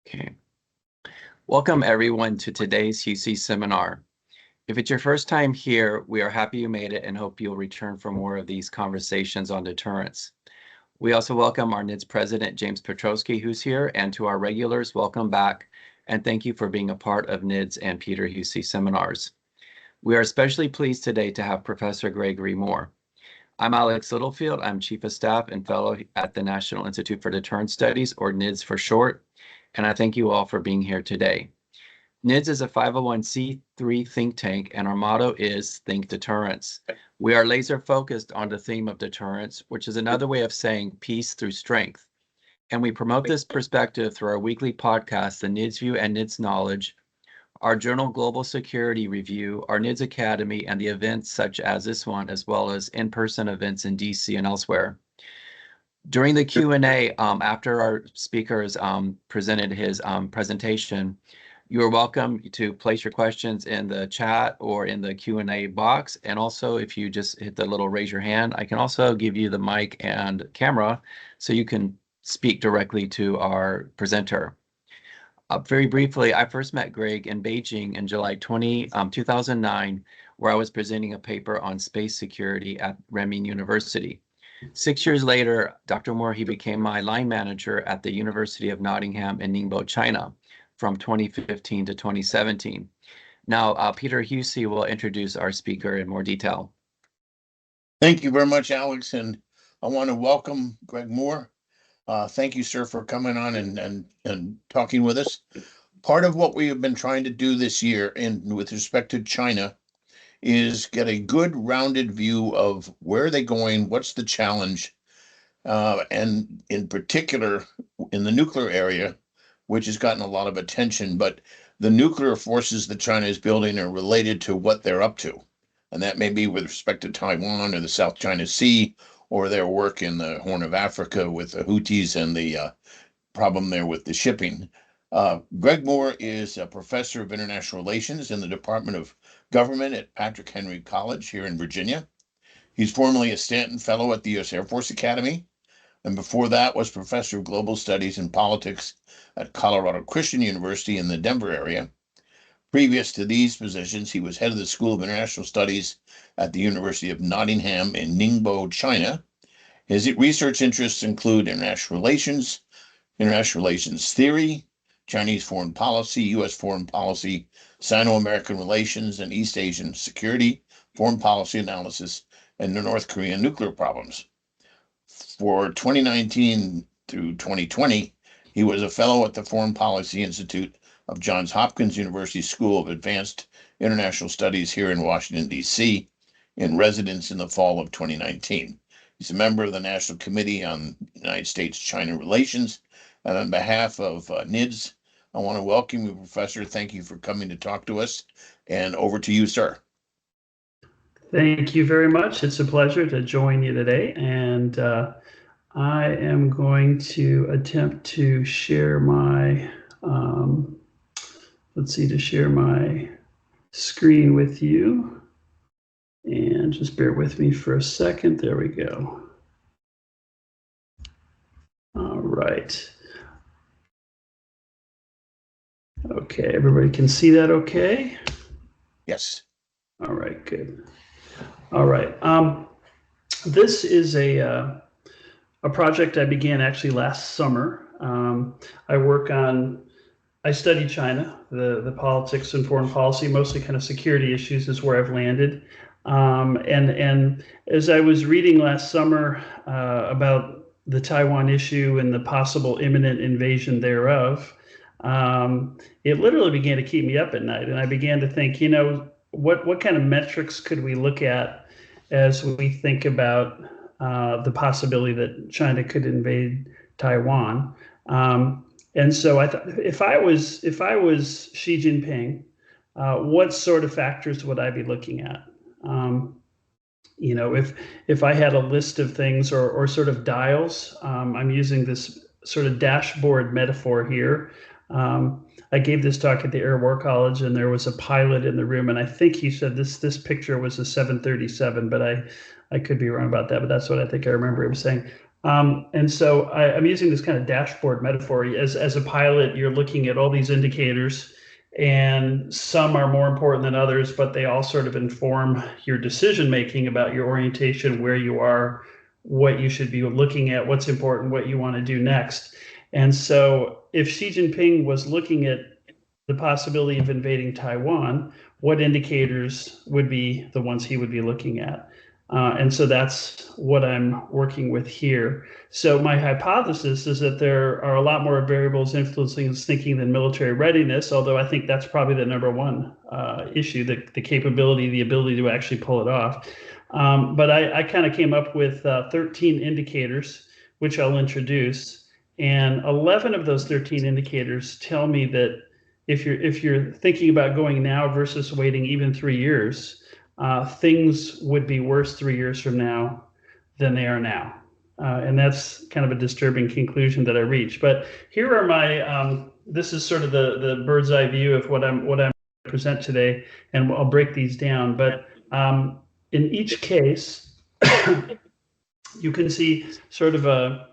Okay. Welcome everyone to today's Huessy seminar. If it's your first time here, we are happy you made it and hope you'll return for more of these conversations on deterrence. We also welcome our NIDS president, James Petrosky, who's here, and to our regulars, welcome back, and thank you for being a part of NIDS and Peter Huessy seminars. We are especially pleased today to have Professor Gregory Moore. I'm Alex Littlefield. I'm Chief of Staff and Fellow at the National Institute for Deterrence Studies, or NIDS for short, and I thank you all for being here today. NIDS is a 501c3 think tank, and our motto is Think Deterrence. We are laser focused on the theme of deterrence, which is another way of saying peace through strength. And we promote this perspective through our weekly podcast, the NIDS View and NIDS Knowledge, our journal Global Security Review, our NIDS Academy, and the events such as this one, as well as in-person events in DC and elsewhere. During the Q&A, after our speakers presented his presentation, you are welcome to place your questions in the chat or in the Q&A box. And also, if you just hit the little raise your hand, I can also give you the mic and camera so you can speak directly to our presenter. Very briefly, I first met Greg in Beijing in July 2009, where I was presenting a paper on space security at Renmin University. 6 years later, Dr. Moore, he became my line manager at the University of Nottingham in Ningbo, China, from 2015 to 2017. Now, Peter Huessy will introduce our speaker in more detail. Thank you very much, Alex, and I want to welcome Greg Moore. Thank you, sir, for coming on and talking with us. Part of what we have been trying to do this year with respect to China is get a good rounded view of where are they going, what's the challenge, and in particular in the nuclear area, which has gotten a lot of attention, but the nuclear forces that China is building are related to what they're up to. And that may be with respect to Taiwan or the South China Sea, or their work in the Horn of Africa with the Houthis and the problem there with the shipping. Greg Moore is a professor of international relations in the Department of Government at Patrick Henry College here in Virginia. He's formerly a Stanton Fellow at the U.S. Air Force Academy, and before that was professor of global studies and politics at Colorado Christian University in the Denver area. Previous to these positions, he was head of the School of International Studies at the University of Nottingham in Ningbo, China. His research interests include international relations theory, Chinese foreign policy, U.S. foreign policy, Sino-American relations, and East Asian security, foreign policy analysis, and the North Korean nuclear problems. For 2019 through 2020, he was a fellow at the Foreign Policy Institute of Johns Hopkins University School of Advanced International Studies here in Washington, D.C., in residence in the fall of 2019. He's a member of the National Committee on United States-China Relations, and on behalf of NIDS, I want to welcome you, Professor. Thank you for coming to talk to us, and over to you, sir. Thank you very much. It's a pleasure to join you today, and I am going to attempt to share my share my screen with you, and just bear with me for a second. There we go. All right. Okay, everybody can see that okay? Yes. All right, good. All right. This is a project I began actually last summer. I study China, the politics and foreign policy, mostly kind of security issues is where I've landed. And as I was reading last summer about the Taiwan issue and the possible imminent invasion thereof, it literally began to keep me up at night. And I began to think, what kind of metrics could we look at as we think about the possibility that China could invade Taiwan? And so I thought, if I was Xi Jinping, what sort of factors would I be looking at? If I had a list of things or sort of dials, I'm using this sort of dashboard metaphor here. I gave this talk at the Air War College, and there was a pilot in the room, and I think he said this picture was a 737, but I could be wrong about that, but that's what I think I remember him saying. And so I'm using this kind of dashboard metaphor. As a pilot, you're looking at all these indicators, and some are more important than others, but they all sort of inform your decision making about your orientation, where you are, what you should be looking at, what's important, what you want to do next. And so if Xi Jinping was looking at the possibility of invading Taiwan, what indicators would be the ones he would be looking at? And so that's what I'm working with here. So my hypothesis is that there are a lot more variables influencing his thinking than military readiness, although I think that's probably the number one issue, the capability, the ability to actually pull it off. But I kind of came up with 13 indicators, which I'll introduce. And 11 of those 13 indicators tell me that if you're thinking about going now versus waiting even 3 years, things would be worse 3 years from now than they are now. And that's kind of a disturbing conclusion that I reach. But here are my, this is sort of the bird's eye view of what I'm present today, and I'll break these down. But in each case, you can see sort of a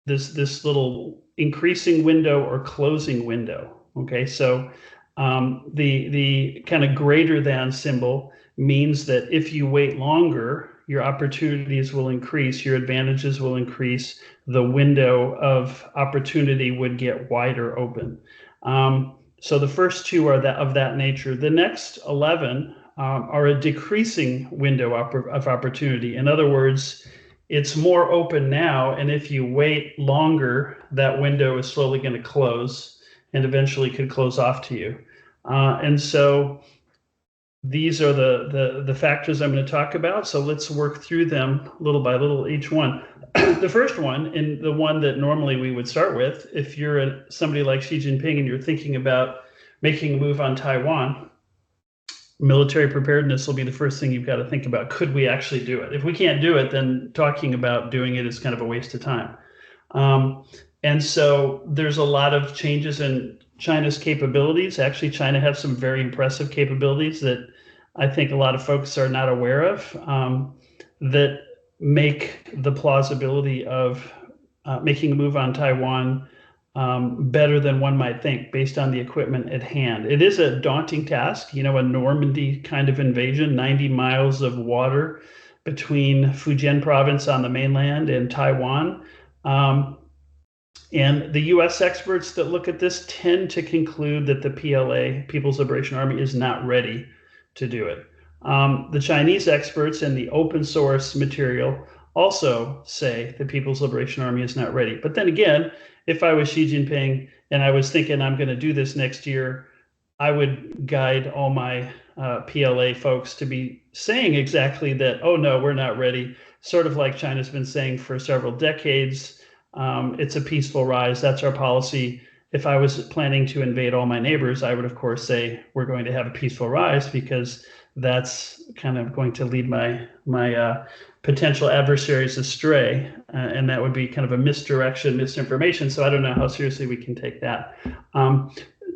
this little increasing window or closing window. Okay, so the kind of greater than symbol means that if you wait longer, your opportunities will increase, your advantages will increase, the window of opportunity would get wider open. So the first two are of that nature. The next 11 are a decreasing window of opportunity. In other words, it's more open now, and if you wait longer, that window is slowly going to close and eventually could close off to you. And so these are the factors I'm going to talk about. So let's work through them little by little, each one. The first one, and the one that normally we would start with, if you're somebody like Xi Jinping and you're thinking about making a move on Taiwan, military preparedness will be the first thing you've got to think about. Could we actually do it? If we can't do it, then talking about doing it is kind of a waste of time. And so there's a lot of changes in China's capabilities. Actually, China has some very impressive capabilities that I think a lot of folks are not aware of, that make the plausibility of making a move on Taiwan better than one might think based on the equipment at hand. It is a daunting task, a Normandy kind of invasion, 90 miles of water between Fujian province on the mainland and Taiwan. And the US experts that look at this tend to conclude that the PLA, People's Liberation Army, is not ready to do it. The Chinese experts and the open source material also say the People's Liberation Army is not ready. But then again, if I was Xi Jinping and I was thinking I'm going to do this next year, I would guide all my PLA folks to be saying exactly that, oh no, we're not ready, sort of like China's been saying for several decades. It's a peaceful rise. That's our policy. If I was planning to invade all my neighbors, I would, of course, say we're going to have a peaceful rise, because that's kind of going to lead my potential adversaries astray. And that would be kind of a misdirection, misinformation. So I don't know how seriously we can take that.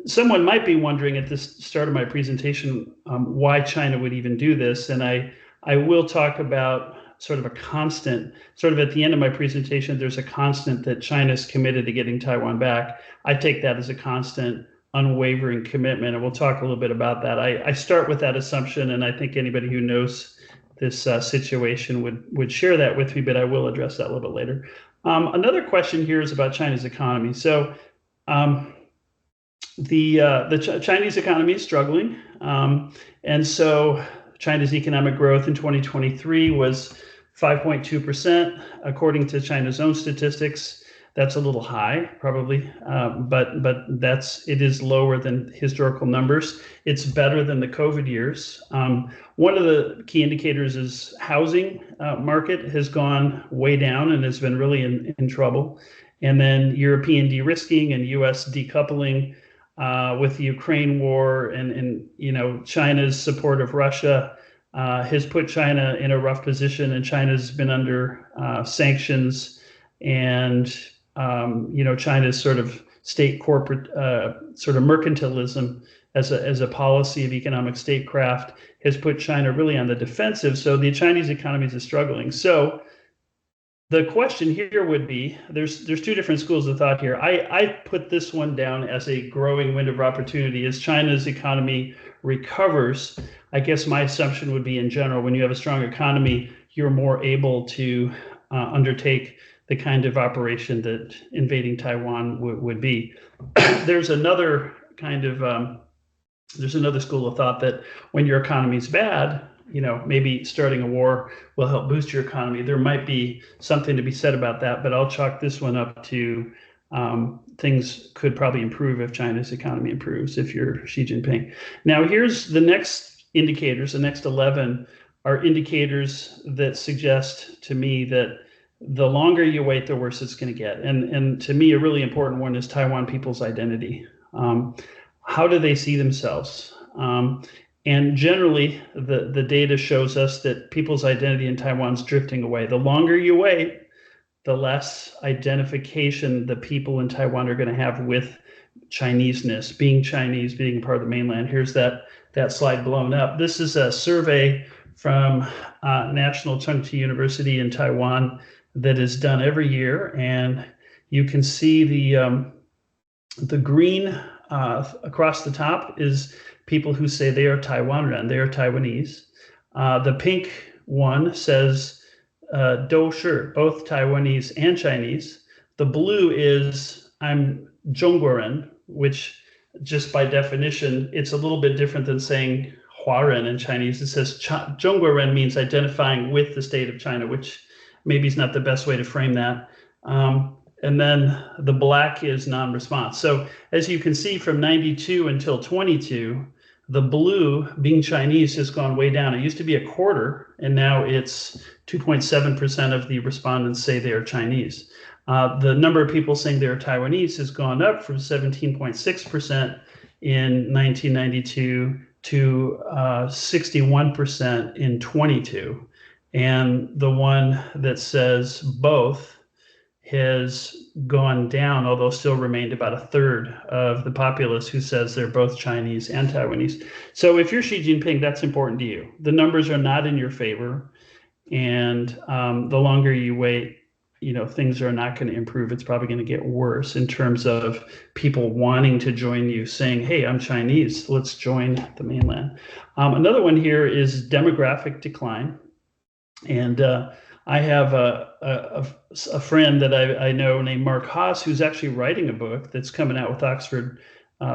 Someone might be wondering at this start of my presentation why China would even do this. And I will talk about sort of a constant, sort of at the end of my presentation, there's a constant that China's committed to getting Taiwan back. I take that as a constant, unwavering commitment, and we'll talk a little bit about that. I start with that assumption, and I think anybody who knows this situation would share that with me, but I will address that a little bit later. Another question here is about China's economy. So the Chinese economy is struggling, and so China's economic growth in 2023 was 5.2%, according to China's own statistics. That's a little high, probably, but it is lower than historical numbers. It's better than the COVID years. One of the key indicators is housing market has gone way down and has been really in trouble. And then European de-risking and US decoupling with the Ukraine war and China's support of Russia has put China in a rough position, and China's been under sanctions, and China's sort of state corporate sort of mercantilism as a policy of economic statecraft has put China really on the defensive. So the Chinese economy is struggling. So The question here would be, there's two different schools of thought here. I put this one down as a growing window of opportunity as China's economy recovers. I guess my assumption would be, in general, when you have a strong economy, you're more able to undertake the kind of operation that invading Taiwan would be. There's another kind of there's another school of thought that when your economy's bad, maybe starting a war will help boost your economy. There might be something to be said about that, but I'll chalk this one up to things could probably improve if China's economy improves, if you're Xi Jinping. Now, here's the next indicators. The next 11 are indicators that suggest to me that the longer you wait, the worse it's going to get. And to me, a really important one is Taiwan people's identity. How do they see themselves? And generally, the data shows us that people's identity in Taiwan is drifting away. The longer you wait, the less identification the people in Taiwan are going to have with Chineseness, being Chinese, being part of the mainland. Here's that slide blown up. This is a survey from National Chengchi University in Taiwan that is done every year, and you can see the green across the top is people who say they are Taiwanren, they are Taiwanese. The pink one says Do Shi, both Taiwanese and Chinese. The blue is I'm Zhongguoren, which just by definition, it's a little bit different than saying Huaren in Chinese. It says Zhongguoren means identifying with the state of China, which maybe is not the best way to frame that. And then the black is non-response. So as you can see from 92 until 22, the blue, being Chinese, has gone way down. It used to be a quarter, and now it's 2.7% of the respondents say they are Chinese. The number of people saying they're Taiwanese has gone up from 17.6% in 1992 to 61% in 22. And the one that says both has gone down, although still remained about a third of the populace who says they're both Chinese and Taiwanese. So if you're Xi Jinping, that's important to you. The numbers are not in your favor. And the longer you wait, things are not going to improve. It's probably going to get worse in terms of people wanting to join you, saying, hey, I'm Chinese, let's join the mainland. Another one here is demographic decline. And I have a friend that I know named Mark Haas, who's actually writing a book that's coming out with Oxford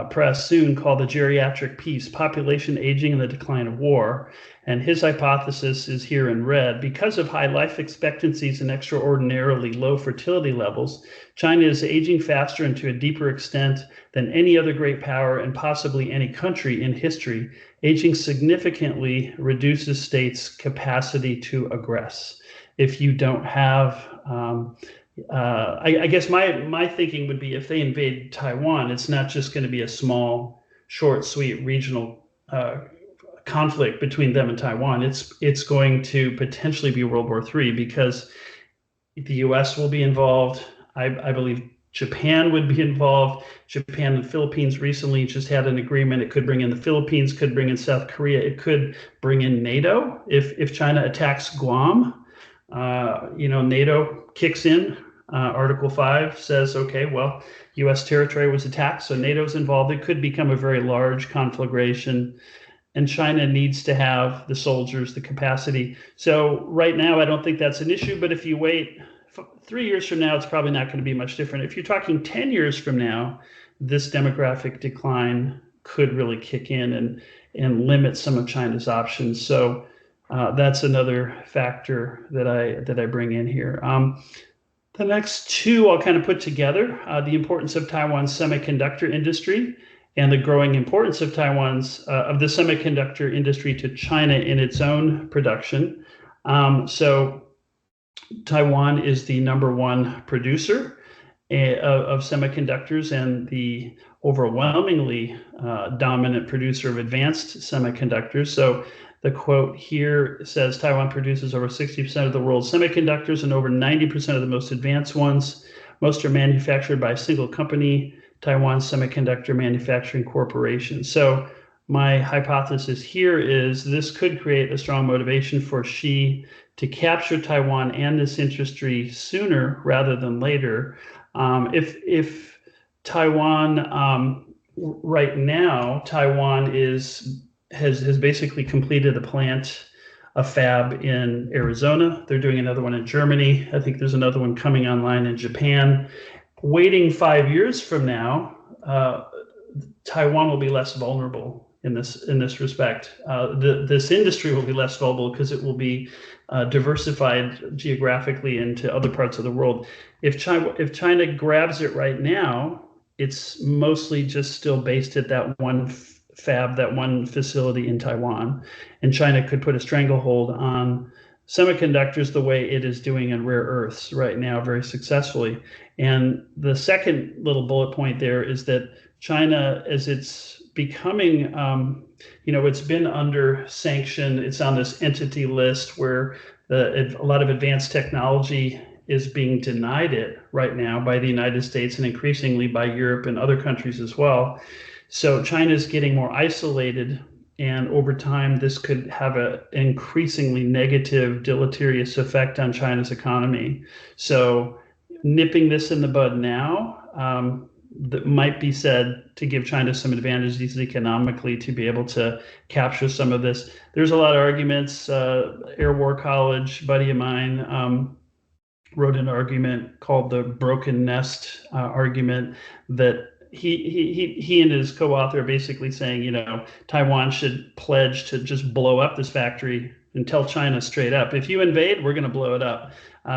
Press soon called The Geriatric Peace, Population Aging and the Decline of War. And his hypothesis is here in red. Because of high life expectancies and extraordinarily low fertility levels, China is aging faster and to a deeper extent than any other great power and possibly any country in history. Aging significantly reduces states' capacity to aggress. If you don't have, I guess my thinking would be if they invade Taiwan, it's not just going to be a small, short, sweet regional conflict between them and Taiwan. It's going to potentially be World War III because the U.S. will be involved. I believe Japan would be involved. Japan and the Philippines recently just had an agreement. It could bring in the Philippines, could bring in South Korea. It could bring in NATO if China attacks Guam. NATO kicks in. Article 5 says, okay, well, U.S. territory was attacked, so NATO's involved. It could become a very large conflagration, and China needs to have the soldiers, the capacity. So right now, I don't think that's an issue, but if you wait 3 years from now, it's probably not going to be much different. If you're talking 10 years from now, this demographic decline could really kick in and limit some of China's options. So that's another factor that I bring in here. The next two I'll kind of put together, the importance of Taiwan's semiconductor industry and the growing importance of of the semiconductor industry to China in its own production. So Taiwan is the #1 producer of semiconductors and the overwhelmingly dominant producer of advanced semiconductors. So the quote here says Taiwan produces over 60% of the world's semiconductors and over 90% of the most advanced ones. Most are manufactured by a single company, Taiwan Semiconductor Manufacturing Corporation. So my hypothesis here is this could create a strong motivation for Xi to capture Taiwan and this industry sooner rather than later. If Taiwan right now, Taiwan has basically completed a fab in Arizona. They're doing another one in Germany. I think there's another one coming online in Japan. Waiting 5 years from now, Taiwan will be less vulnerable in this respect. This industry will be less vulnerable because it will be diversified geographically into other parts of the world. If China grabs it right now, it's mostly just still based at that one fab, that one facility in Taiwan, and China could put a stranglehold on semiconductors the way it is doing in rare earths right now very successfully. And the second little bullet point there is that China, as it's becoming, it's been under sanction. It's on this entity list where a lot of advanced technology is being denied it right now by the United States and increasingly by Europe and other countries as well. So China is getting more isolated, and over time, this could have an increasingly negative, deleterious effect on China's economy. So nipping this in the bud now, that might be said to give China some advantages economically to be able to capture some of this. There's a lot of arguments. Air War College, buddy of mine, wrote an argument called the broken nest argument that he and his co-author are basically saying, Taiwan should pledge to just blow up this factory and tell China straight up, if you invade, we're going to blow it up.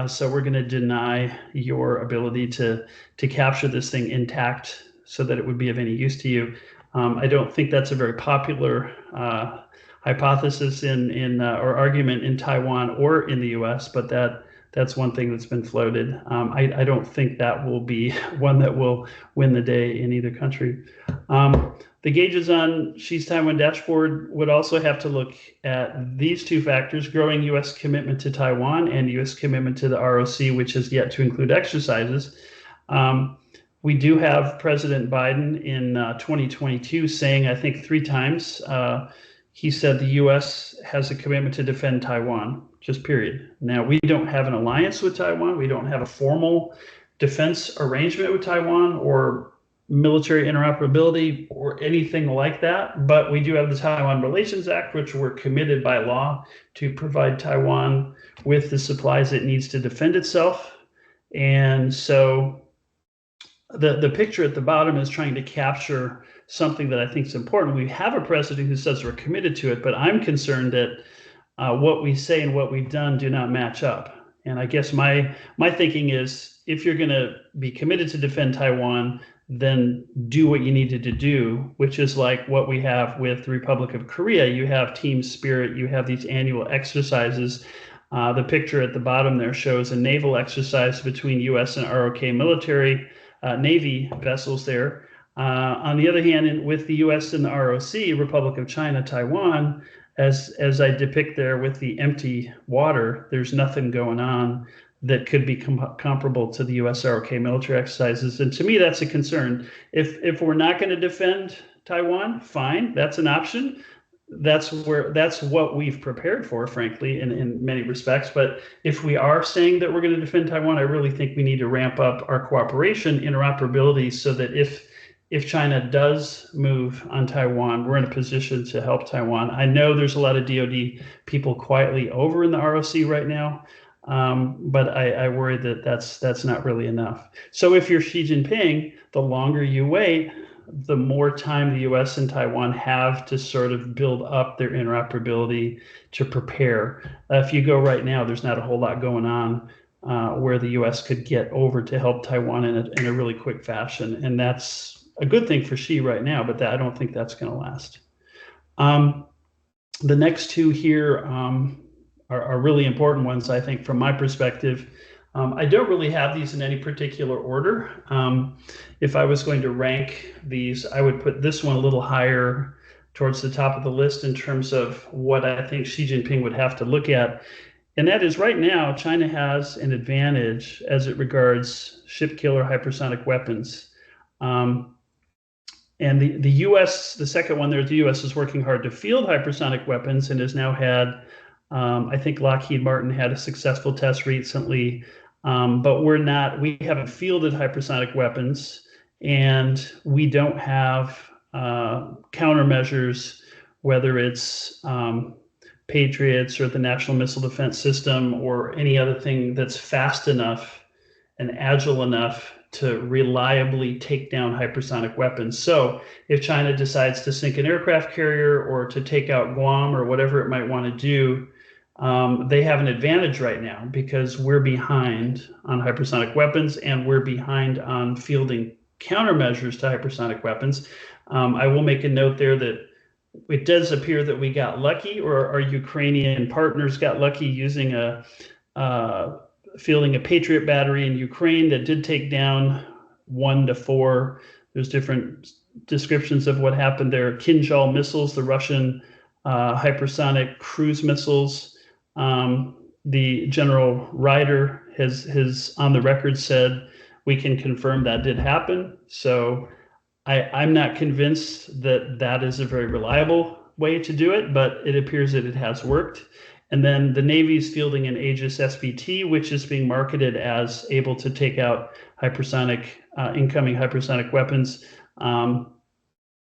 So we're going to deny your ability to capture this thing intact so that it would be of any use to you. I don't think that's a very popular hypothesis or argument in Taiwan or in the US, but that's one thing that's been floated. I don't think that will be one that will win the day in either country. The gauges on Xi's Taiwan dashboard would also have to look at these two factors: growing U.S. commitment to Taiwan and U.S. commitment to the ROC, which has yet to include exercises. We do have President Biden in 2022 saying, I think 3 times, he said the U.S. has a commitment to defend Taiwan, just period. Now, we don't have an alliance with Taiwan. We don't have a formal defense arrangement with Taiwan or military interoperability or anything like that. But we do have the Taiwan Relations Act, which we're committed by law to provide Taiwan with the supplies it needs to defend itself. And so the picture at the bottom is trying to capture something that I think is important. We have a president who says we're committed to it, but I'm concerned that what we say and what we've done do not match up. And I guess my thinking is, if you're going to be committed to defend Taiwan, then do what you needed to do, which is like what we have with the Republic of Korea. You have team spirit, you have these annual exercises. The picture at the bottom there shows a naval exercise between US and ROK military Navy vessels there. On the other hand, with the US and the ROC, Republic of China, Taiwan, as I depict there with the empty water, there's nothing going on that could be comparable to the US ROK military exercises. And to me, that's a concern. If we're not going to defend Taiwan, fine, that's an option. That's what we've prepared for, frankly, in many respects. But if we are saying that we're going to defend Taiwan, I really think we need to ramp up our cooperation, interoperability, so that if China does move on Taiwan, we're in a position to help Taiwan. I know there's a lot of DoD people quietly over in the ROC right now, but I worry that that's not really enough. So if you're Xi Jinping, the longer you wait, the more time the US and Taiwan have to sort of build up their interoperability to prepare. If you go right now, there's not a whole lot going on where the US could get over to help Taiwan in a really quick fashion. And that's a good thing for Xi right now, but I don't think that's going to last. The next two here are really important ones, I think, from my perspective. I don't really have these in any particular order. If I was going to rank these, I would put this one a little higher towards the top of the list in terms of what I think Xi Jinping would have to look at. And that is, right now, China has an advantage as it regards ship killer hypersonic weapons. And the U.S., the second one there, the U.S. is working hard to field hypersonic weapons and has now had, I think Lockheed Martin had a successful test recently, but we haven't fielded hypersonic weapons, and we don't have countermeasures, whether it's Patriots or the National Missile Defense System or any other thing that's fast enough and agile enough to reliably take down hypersonic weapons. So if China decides to sink an aircraft carrier or to take out Guam or whatever it might want to do, they have an advantage right now because we're behind on hypersonic weapons and we're behind on fielding countermeasures to hypersonic weapons. I will make a note there that it does appear that we got lucky, or our Ukrainian partners got lucky using fielding a Patriot battery in Ukraine that did take down 1 to 4. There's different descriptions of what happened there. Kinzhal missiles, the Russian hypersonic cruise missiles. The General Ryder has on the record said we can confirm that did happen. So I'm not convinced that that is a very reliable way to do it, but it appears that it has worked. And then the Navy's fielding an Aegis SBT, which is being marketed as able to take out hypersonic, incoming hypersonic weapons.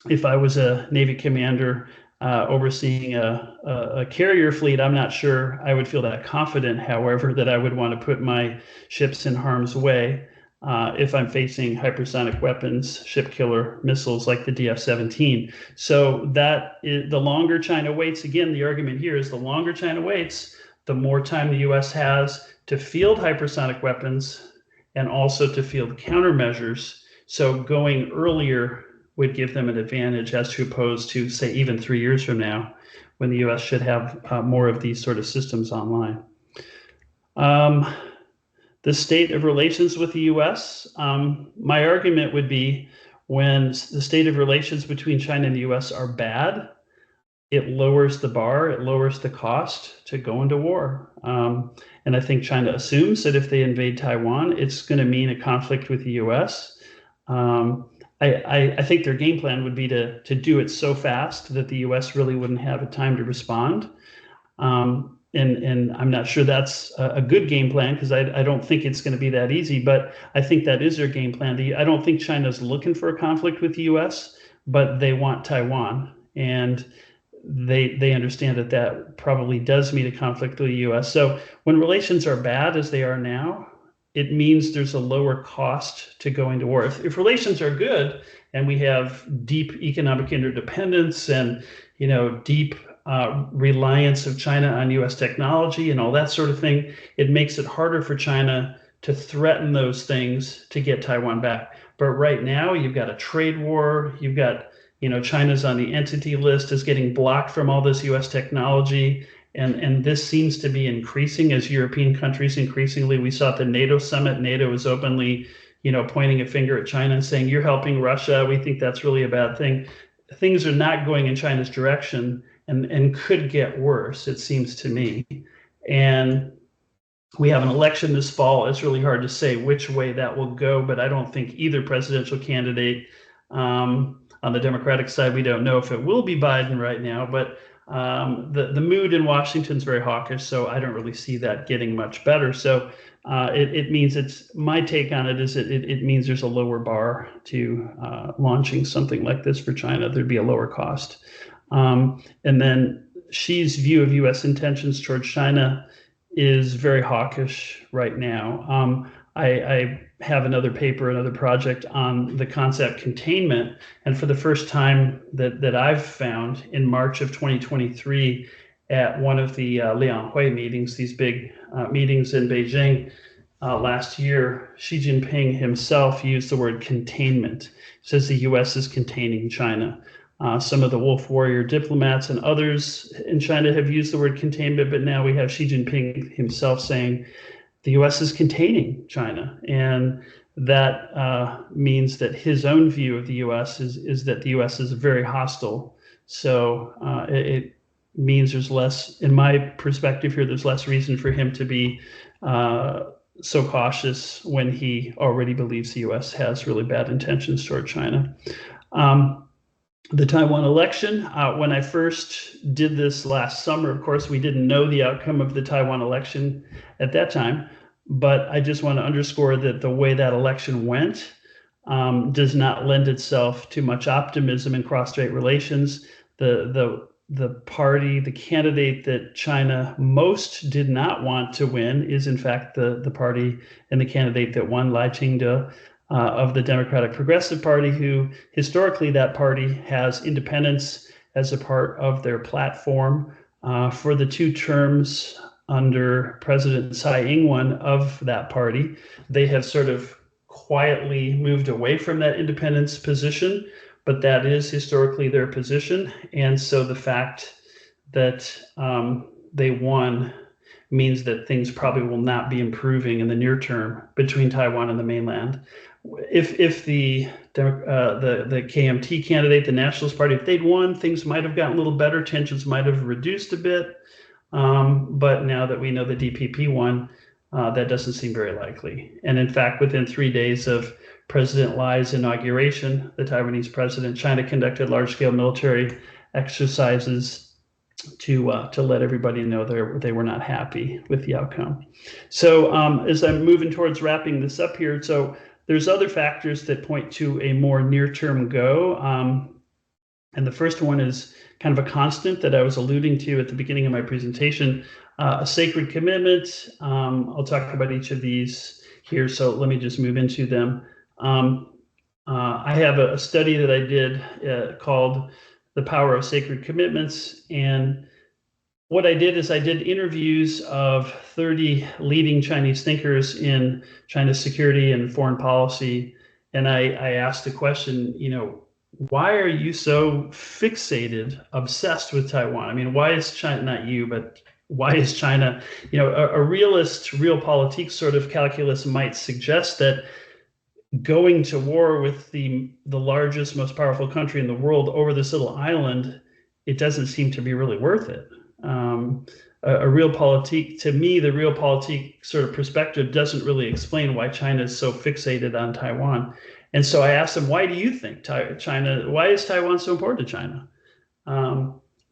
If I was a Navy commander overseeing a carrier fleet, I'm not sure I would feel that confident, however, that I would want to put my ships in harm's way if I'm facing hypersonic weapons, ship killer missiles like the DF-17. So that is, the longer China waits, again, the argument here is the longer China waits, the more time the US has to field hypersonic weapons and also to field countermeasures. So going earlier would give them an advantage as to opposed to, say, even 3 years from now, when the US should have more of these sort of systems online. The state of relations with the US, my argument would be when the state of relations between China and the US are bad, it lowers the bar, it lowers the cost to go into war. And I think China assumes that if they invade Taiwan, it's going to mean a conflict with the US. I think their game plan would be to do it so fast that the US really wouldn't have a time to respond. And I'm not sure that's a good game plan because I don't think it's going to be that easy, but I think that is their game plan. I don't think China's looking for a conflict with the US, but they want Taiwan. And they understand that that probably does mean a conflict with the US. So when relations are bad as they are now, it means there's a lower cost to going to war. If relations are good and we have deep economic interdependence and deep reliance of China on US technology and all that sort of thing, it makes it harder for China to threaten those things to get Taiwan back. But right now you've got a trade war, you've got, China's on the entity list, is getting blocked from all this US technology. And this seems to be increasing as European countries increasingly, we saw at the NATO summit, NATO is openly, pointing a finger at China and saying, you're helping Russia. We think that's really a bad thing. Things are not going in China's direction and could get worse, it seems to me. And we have an election this fall. It's really hard to say which way that will go, but I don't think either presidential candidate on the Democratic side, we don't know if it will be Biden right now, but the mood in Washington is very hawkish, so I don't really see that getting much better. So it means my take on it is it means there's a lower bar to launching something like this for China. There'd be a lower cost. And then Xi's view of U.S. intentions towards China is very hawkish right now. I have another project on the concept containment. And for the first time that I've found in March of 2023 at one of the Lianhui meetings, these big meetings in Beijing last year, Xi Jinping himself used the word containment. He says the US is containing China. Some of the wolf warrior diplomats and others in China have used the word containment, but now we have Xi Jinping himself saying the US is containing China. And that means that his own view of the US is that the US is very hostile. So it means there's less, in my perspective here, there's less reason for him to be so cautious when he already believes the US has really bad intentions toward China. the Taiwan election. When I first did this last summer, of course, we didn't know the outcome of the Taiwan election at that time, but I just want to underscore that the way that election went does not lend itself to much optimism in cross-strait relations. The party, the candidate that China most did not want to win is in fact the party and the candidate that won, Lai Ching-te, of the Democratic Progressive Party, who historically that party has independence as a part of their platform. For the 2 terms under President Tsai Ing-wen of that party, they have sort of quietly moved away from that independence position, but that is historically their position. And so the fact that they won means that things probably will not be improving in the near term between Taiwan and the mainland. If the KMT candidate, the Nationalist Party, if they'd won, things might have gotten a little better. Tensions might have reduced a bit. But now that we know the DPP won, that doesn't seem very likely. And in fact, within 3 days of President Lai's inauguration, the Taiwanese president, China conducted large-scale military exercises to let everybody know they were not happy with the outcome. So as I'm moving towards wrapping this up here, so there's other factors that point to a more near-term go. And the first one is kind of a constant that I was alluding to at the beginning of my presentation, a sacred commitment. I'll talk about each of these here, so let me just move into them. I have a study that I did called The Power of Sacred Commitments, and what I did is I did interviews of 30 leading Chinese thinkers in China's security and foreign policy, and I asked the question, why are you so fixated, obsessed with Taiwan? I mean, why is China, not you, but why is China, a realist, realpolitik sort of calculus might suggest that going to war with the largest, most powerful country in the world over this little island, it doesn't seem to be really worth it. A realpolitik, to me, the realpolitik sort of perspective doesn't really explain why China is so fixated on Taiwan. And so I asked them, why do you think why is Taiwan so important to China?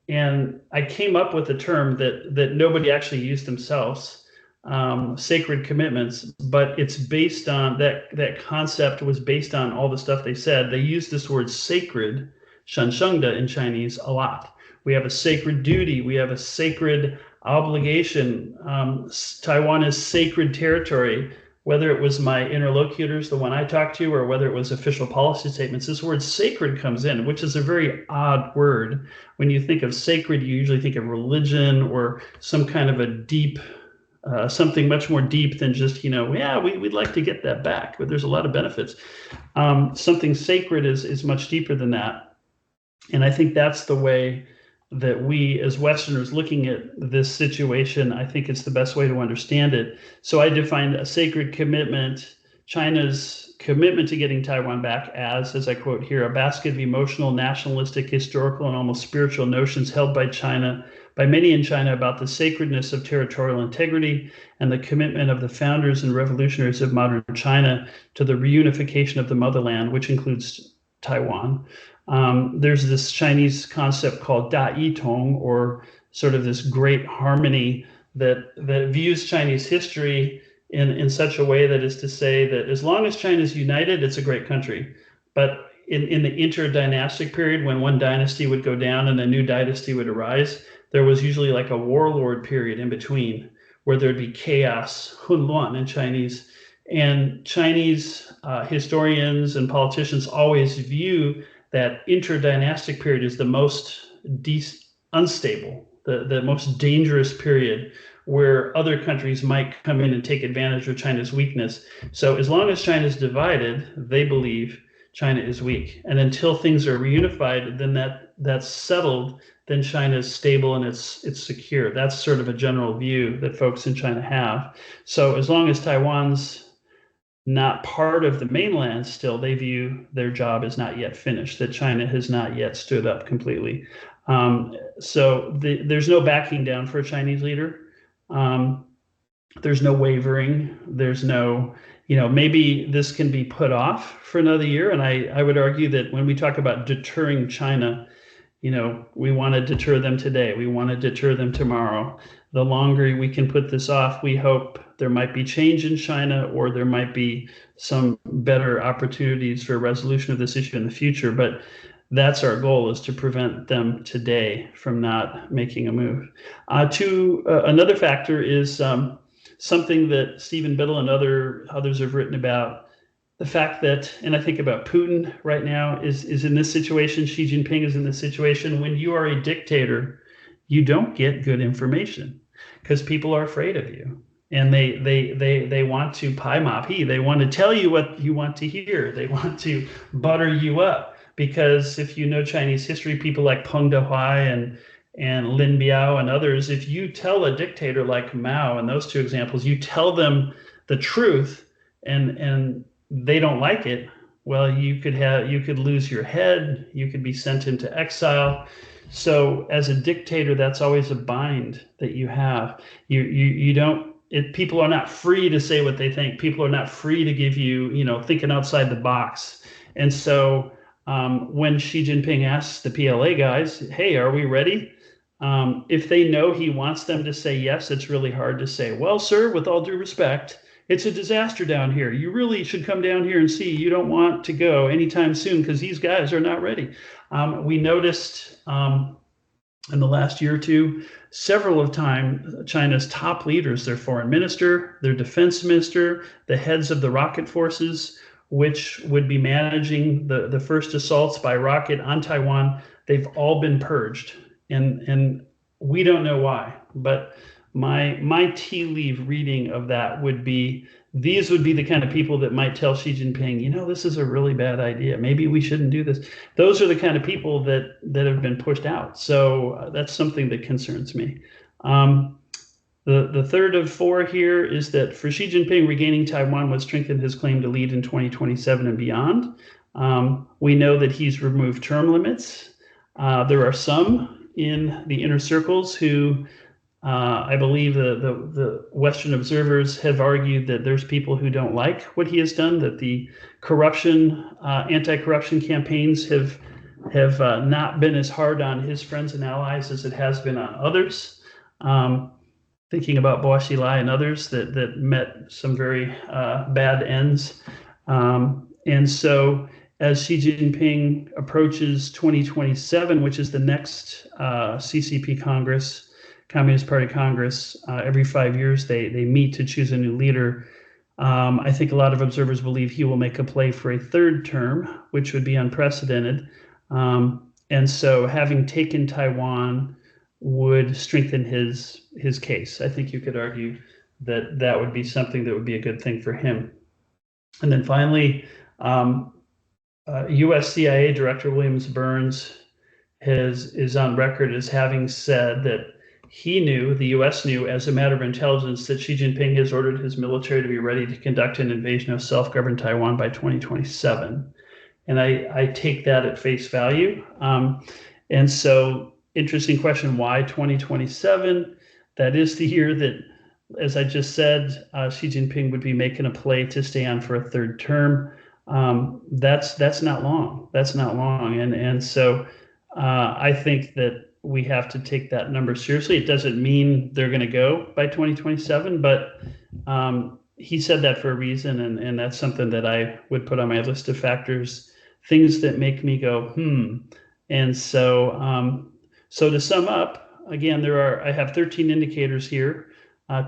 And I came up with a term that nobody actually used themselves, sacred commitments, but it's based on that concept was based on all the stuff they said. They used this word sacred, 神圣的 in Chinese, a lot. We have a sacred duty. We have a sacred obligation. Taiwan is sacred territory. Whether it was my interlocutors, the one I talked to, or whether it was official policy statements, this word sacred comes in, which is a very odd word. When you think of sacred, you usually think of religion or some kind of a deep, something much more deep than just, we'd like to get that back, but there's a lot of benefits. Something sacred is much deeper than that. And I think that's the way that we as Westerners looking at this situation, I think it's the best way to understand it. So I defined a sacred commitment, China's commitment to getting Taiwan back as I quote here, a basket of emotional, nationalistic, historical, and almost spiritual notions held by many in China about the sacredness of territorial integrity and the commitment of the founders and revolutionaries of modern China to the reunification of the motherland, which includes Taiwan. There's this Chinese concept called Da Yi Tong, or sort of this great harmony that views Chinese history in such a way that is to say that as long as China is united, it's a great country. But in the interdynastic period, when one dynasty would go down and a new dynasty would arise, there was usually like a warlord period in between where there'd be chaos, 混乱 in Chinese. And Chinese historians and politicians always view that interdynastic period is the most unstable, the most dangerous period where other countries might come in and take advantage of China's weakness. So as long as China is divided, they believe China is weak. And until things are reunified, then that's settled, then China is stable and it's secure. That's sort of a general view that folks in China have. So as long as Taiwan's not part of the mainland still, they view their job is not yet finished, that China has not yet stood up completely. So there's no backing down for a Chinese leader. There's no wavering. There's no, maybe this can be put off for another year. And I would argue that when we talk about deterring China, we want to deter them today. We want to deter them tomorrow. The longer we can put this off, we hope there might be change in China, or there might be some better opportunities for a resolution of this issue in the future. But that's our goal, is to prevent them today from not making a move. Another factor is something that Stephen Biddle and others have written about. The fact that, and I think about Putin right now, is in this situation. Xi Jinping is in this situation. When you are a dictator, you don't get good information because people are afraid of you, and they want to pai ma pi. They want to tell you what you want to hear. They want to butter you up, because if you know Chinese history, people like Peng Dehuai and Lin Biao and others, if you tell a dictator like Mao, and those two examples, you tell them the truth, and they don't like it, well, you could lose your head, you could be sent into exile. So as a dictator, that's always a bind that you have. You don't, people are not free to say what they think. People are not free to give you, thinking outside the box. And so when Xi Jinping asks the PLA guys, hey, are we ready? If they know he wants them to say yes, it's really hard to say, well, sir, with all due respect, it's a disaster down here. You really should come down here and see. You don't want to go anytime soon because these guys are not ready. We noticed in the last year or two, several of China's top leaders, their foreign minister, their defense minister, the heads of the rocket forces, which would be managing the first assaults by rocket on Taiwan, they've all been purged. And we don't know why, but my tea leaf reading of that would be, these would be the kind of people that might tell Xi Jinping, this is a really bad idea. Maybe we shouldn't do this. Those are the kind of people that have been pushed out. So that's something that concerns me. The third of four here is that for Xi Jinping, regaining Taiwan would strengthen his claim to lead in 2027 and beyond. We know that he's removed term limits. There are some in the inner circles who, I believe the Western observers have argued that there's people who don't like what he has done, that the anti-corruption campaigns have not been as hard on his friends and allies as it has been on others. Thinking about Bo Xilai and others that met some very bad ends. And so as Xi Jinping approaches 2027, which is the next CCP Congress, Communist Party Congress, every 5 years they meet to choose a new leader. I think a lot of observers believe he will make a play for a third term, which would be unprecedented. And so having taken Taiwan would strengthen his case. I think you could argue that would be something that would be a good thing for him. And then finally, US CIA Director Williams Burns is on record as having said that the US knew as a matter of intelligence that Xi Jinping has ordered his military to be ready to conduct an invasion of self-governed Taiwan by 2027. And I take that at face value. And so, interesting question, why 2027? That is the year that, as I just said, Xi Jinping would be making a play to stay on for a third term. That's not long. That's not long. And so I think that we have to take that number seriously. It doesn't mean they're going to go by 2027, but he said that for a reason, and that's something that I would put on my list of factors, things that make me go, And so, so to sum up, again, I have 13 indicators here.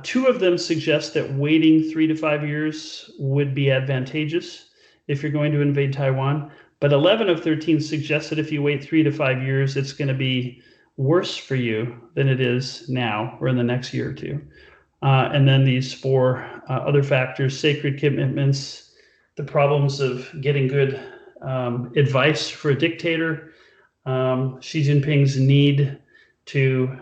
2 of them suggest that waiting 3 to 5 years would be advantageous if you're going to invade Taiwan. But 11 of 13 suggest that if you wait 3 to 5 years, it's going to be worse for you than it is now or in the next year or two. And then these 4 other factors, sacred commitments, the problems of getting good advice for a dictator, Xi Jinping's need to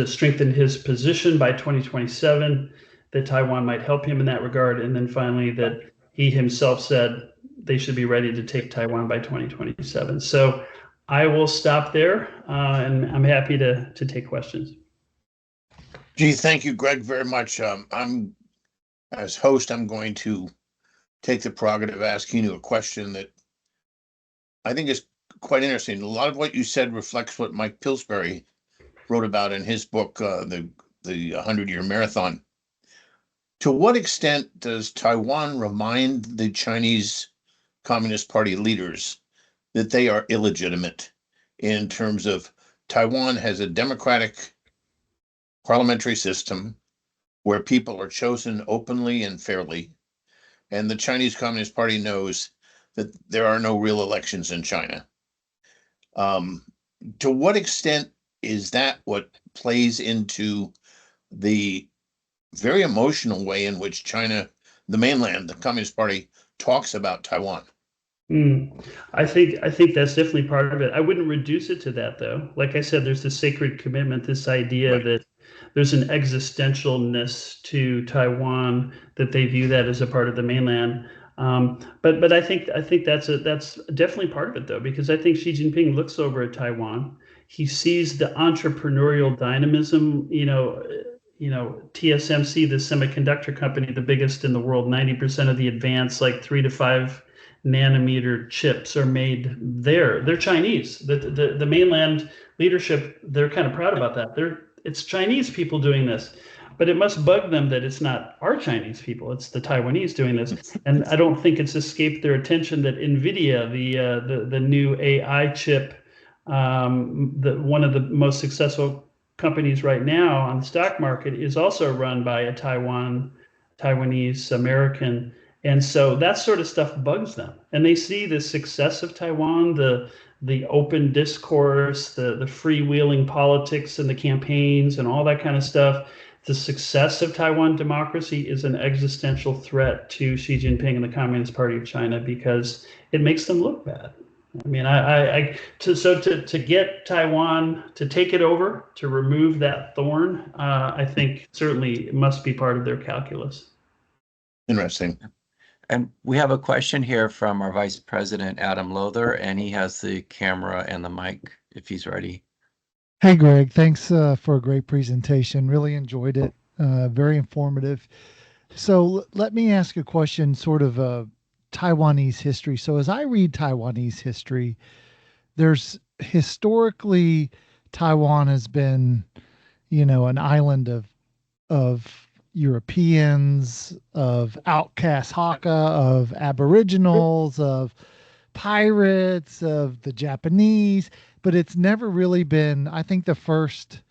strengthen his position by 2027, that Taiwan might help him in that regard. And then finally, that he himself said they should be ready to take Taiwan by 2027. So I will stop there, and I'm happy to take questions. Gee, thank you, Greg, very much. As host, I'm going to take the prerogative of asking you a question that I think is quite interesting. A lot of what you said reflects what Mike Pillsbury wrote about in his book, the 100-Year Marathon. To what extent does Taiwan remind the Chinese Communist Party leaders that they are illegitimate in terms of Taiwan has a democratic parliamentary system where people are chosen openly and fairly, and the Chinese Communist Party knows that there are no real elections in China. To what extent is that what plays into the very emotional way in which China, the mainland, the Communist Party talks about Taiwan? I think that's definitely part of it. I wouldn't reduce it to that though. Like I said, there's this sacred commitment, this idea Right. that there's an existentialness to Taiwan, that they view that as a part of the mainland. But I think that's definitely part of it though, because I think Xi Jinping looks over at Taiwan. He sees the entrepreneurial dynamism. TSMC, the semiconductor company, the biggest in the world, 90% of the advanced, like 3 to 5 nanometer chips are made there. They're Chinese. The mainland leadership, they're kind of proud about that. It's Chinese people doing this, but it must bug them that it's not our Chinese people. It's the Taiwanese doing this, and I don't think it's escaped their attention that Nvidia, the new AI chip, one of the most successful companies right now on the stock market, is also run by a Taiwanese American. And so that sort of stuff bugs them. And they see the success of Taiwan, the open discourse, the freewheeling politics and the campaigns and all that kind of stuff. The success of Taiwan democracy is an existential threat to Xi Jinping and the Communist Party of China because it makes them look bad. I mean, to get Taiwan to take it over, to remove that thorn, I think certainly it must be part of their calculus. Interesting. And we have a question here from our Vice President, Adam Lother, and he has the camera and the mic if he's ready. Hey, Greg, thanks for a great presentation. Really enjoyed it. Very informative. So let me ask a question, sort of Taiwanese history. So as I read Taiwanese history, there's historically Taiwan has been, an island of Europeans, of outcast Hakka, of Aboriginals, of pirates, of the Japanese, but it's never really been. I think the first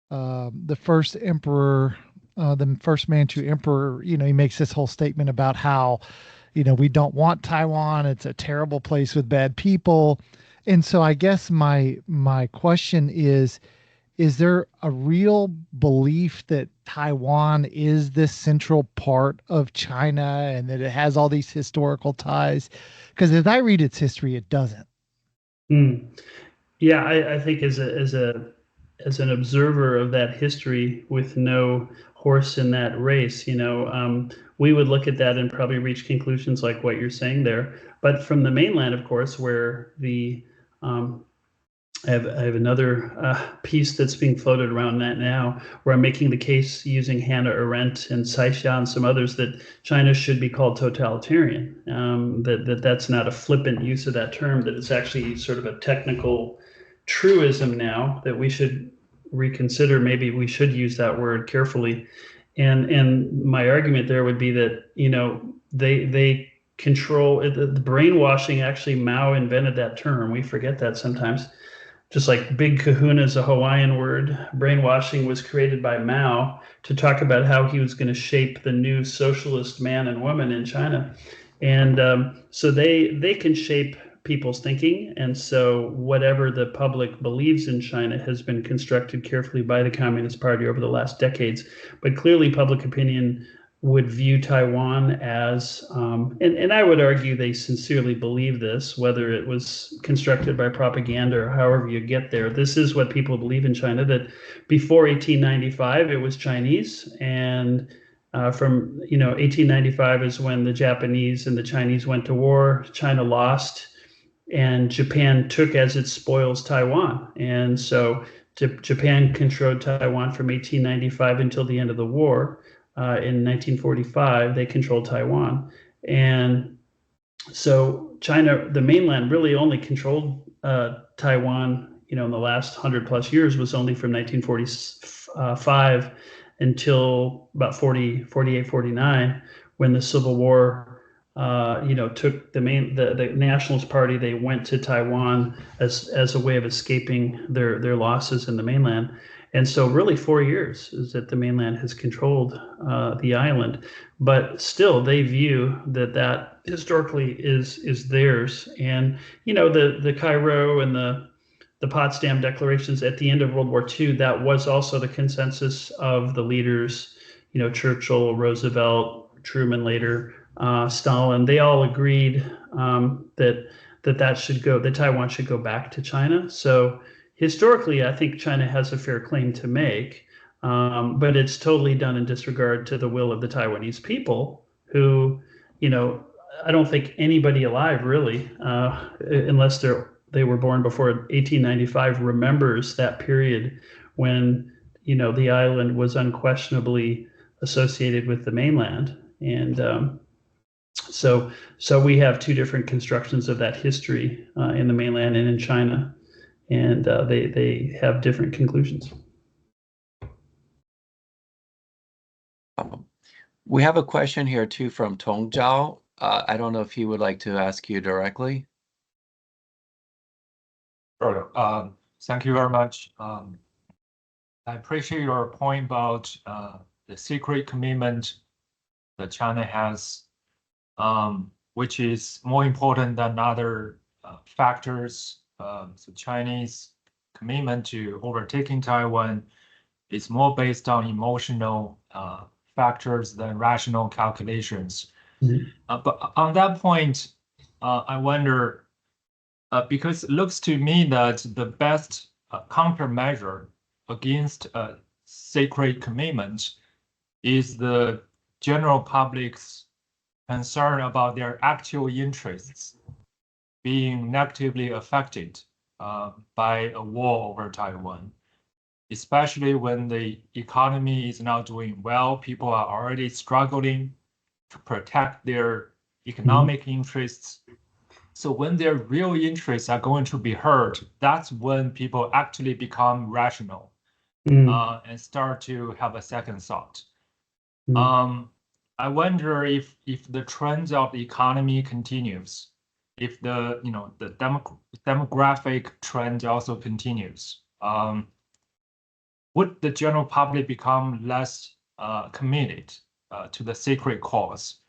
emperor, the first Manchu emperor, he makes this whole statement about how, we don't want Taiwan. It's a terrible place with bad people. And so I guess my question is there a real belief that Taiwan is this central part of China and that it has all these historical ties? Because as I read its history, it doesn't. Yeah, I think as an observer of that history with no horse in that race, we would look at that and probably reach conclusions like what you're saying there. But from the mainland, of course, where I have another piece that's being floated around that now, where I'm making the case using Hannah Arendt and Saixia and some others that China should be called totalitarian. That's not a flippant use of that term, that it's actually sort of a technical truism now that we should reconsider. Maybe we should use that word carefully. And my argument there would be that they control the brainwashing. Actually, Mao invented that term. We forget that sometimes. Just like Big Kahuna is a Hawaiian word, brainwashing was created by Mao to talk about how he was going to shape the new socialist man and woman in China. And so they can shape people's thinking. And so whatever the public believes in China has been constructed carefully by the Communist Party over the last decades. But clearly public opinion would view Taiwan as, and I would argue they sincerely believe this, whether it was constructed by propaganda or however you get there. This is what people believe in China, that before 1895, it was Chinese. And from 1895 is when the Japanese and the Chinese went to war. China lost, and Japan took as its spoils Taiwan. And so Japan controlled Taiwan from 1895 until the end of the war. In 1945, they controlled Taiwan. And so China, the mainland, really only controlled Taiwan, in the last 100+ years, was only from 1945 until about 48, 49, when the Civil War took the Nationalist Party. They went to Taiwan as a way of escaping their losses in the mainland. And so really 4 years is that the mainland has controlled the island, but still they view that historically is theirs. And the Cairo and the Potsdam declarations at the end of World War II, that was also the consensus of the leaders, Churchill, Roosevelt, Truman later, Stalin. They all agreed that Taiwan should go back to China. So historically, I think China has a fair claim to make, but it's totally done in disregard to the will of the Taiwanese people, who, I don't think anybody alive really, unless they were born before 1895, remembers that period when, the island was unquestionably associated with the mainland. And so we have two different constructions of that history in the mainland and in China, and they have different conclusions. We have a question here too from Tong Zhao. I don't know if he would like to ask you directly. Sure. Thank you very much. I appreciate your point about the secret commitment that China has, which is more important than other factors. So Chinese commitment to overtaking Taiwan is more based on emotional factors than rational calculations. But on that point, I wonder, because it looks to me that the best countermeasure against sacred commitment is the general public's concern about their actual interests being negatively affected by a war over Taiwan, especially when the economy is not doing well. People are already struggling to protect their economic interests. So when their real interests are going to be hurt, that's when people actually become rational and start to have a second thought. I wonder if the trend of the economy continues, if the demographic trend also continues, would the general public become less committed to the sacred cause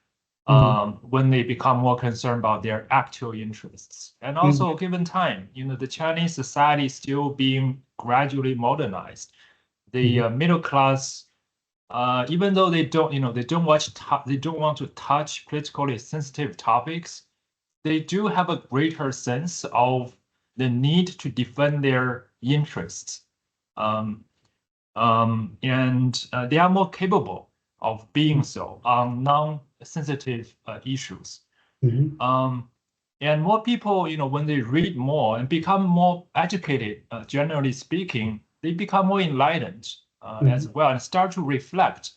when they become more concerned about their actual interests? And also, given time, the Chinese society is still being gradually modernized. The middle class, even though they don't want to touch politically sensitive topics, they do have a greater sense of the need to defend their interests, and they are more capable of being so on non-sensitive issues. And more people, when they read more and become more educated, generally speaking, they become more enlightened as well and start to reflect.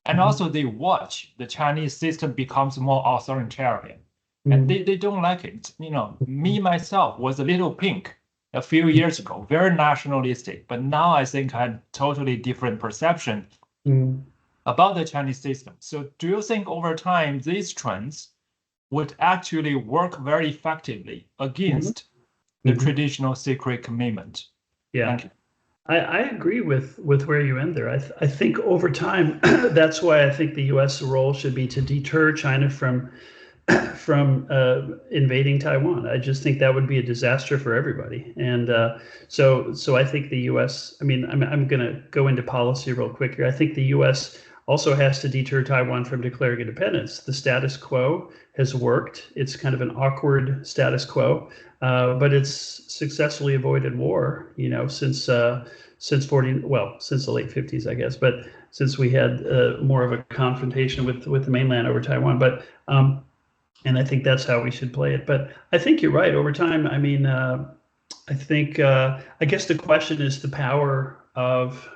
And also they watch the Chinese system becomes more authoritarian. And they don't like it. Me, myself, was a little pink a few years ago, very nationalistic. But now I think I had totally different perception about the Chinese system. So do you think over time these trends would actually work very effectively against the traditional sacred commitment? Yeah. Thank you. I agree with where you end there. I think over time, that's why I think the U.S. role should be to deter China from invading Taiwan. I just think that would be a disaster for everybody. And so I think the U.S. I'm going to go into policy real quick here. I think the U.S. also has to deter Taiwan from declaring independence. The status quo has worked. It's kind of an awkward status quo, but it's successfully avoided war, since the late 50s, I guess. But since we had more of a confrontation with the mainland over Taiwan, but and I think that's how we should play it. But I think you're right. Over time, I think I guess the question is the power of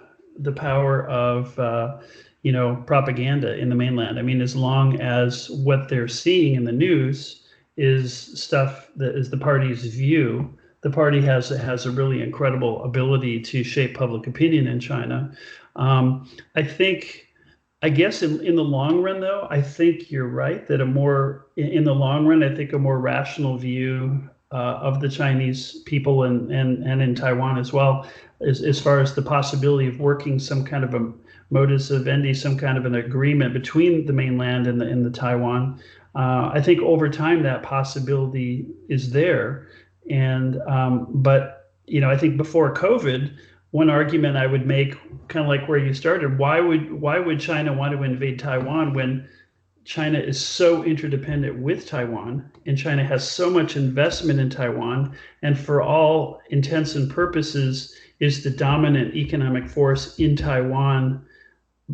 propaganda in the mainland. I mean, as long as what they're seeing in the news is stuff that is the party's view, the party has a really incredible ability to shape public opinion in China. I think. I guess in the long run, though, I think you're right that in the long run, I think a more rational view of the Chinese people and in Taiwan as well, as far as the possibility of working some kind of a modus vivendi, some kind of an agreement between the mainland and the Taiwan. I think over time that possibility is there, but I think before COVID, one argument I would make, kind of like where you started, why would China want to invade Taiwan when China is so interdependent with Taiwan, and China has so much investment in Taiwan, and for all intents and purposes is the dominant economic force in Taiwan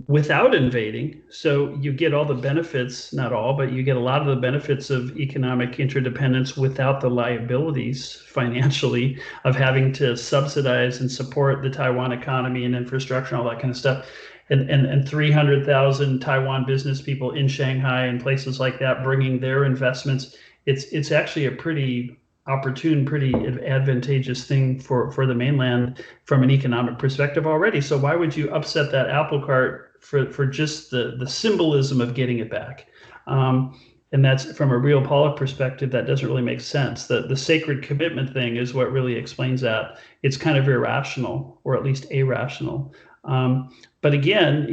without invading. So you get all the benefits, not all, but you get a lot of the benefits of economic interdependence without the liabilities financially of having to subsidize and support the Taiwan economy and infrastructure and all that kind of stuff. And 300,000 Taiwan business people in Shanghai and places like that bringing their investments. It's actually a pretty opportune, pretty advantageous thing for the mainland from an economic perspective already. So why would you upset that apple cart for just the symbolism of getting it back? And that's from a realpolitik perspective, that doesn't really make sense. The sacred commitment thing is what really explains that. It's kind of irrational, or at least irrational. But again,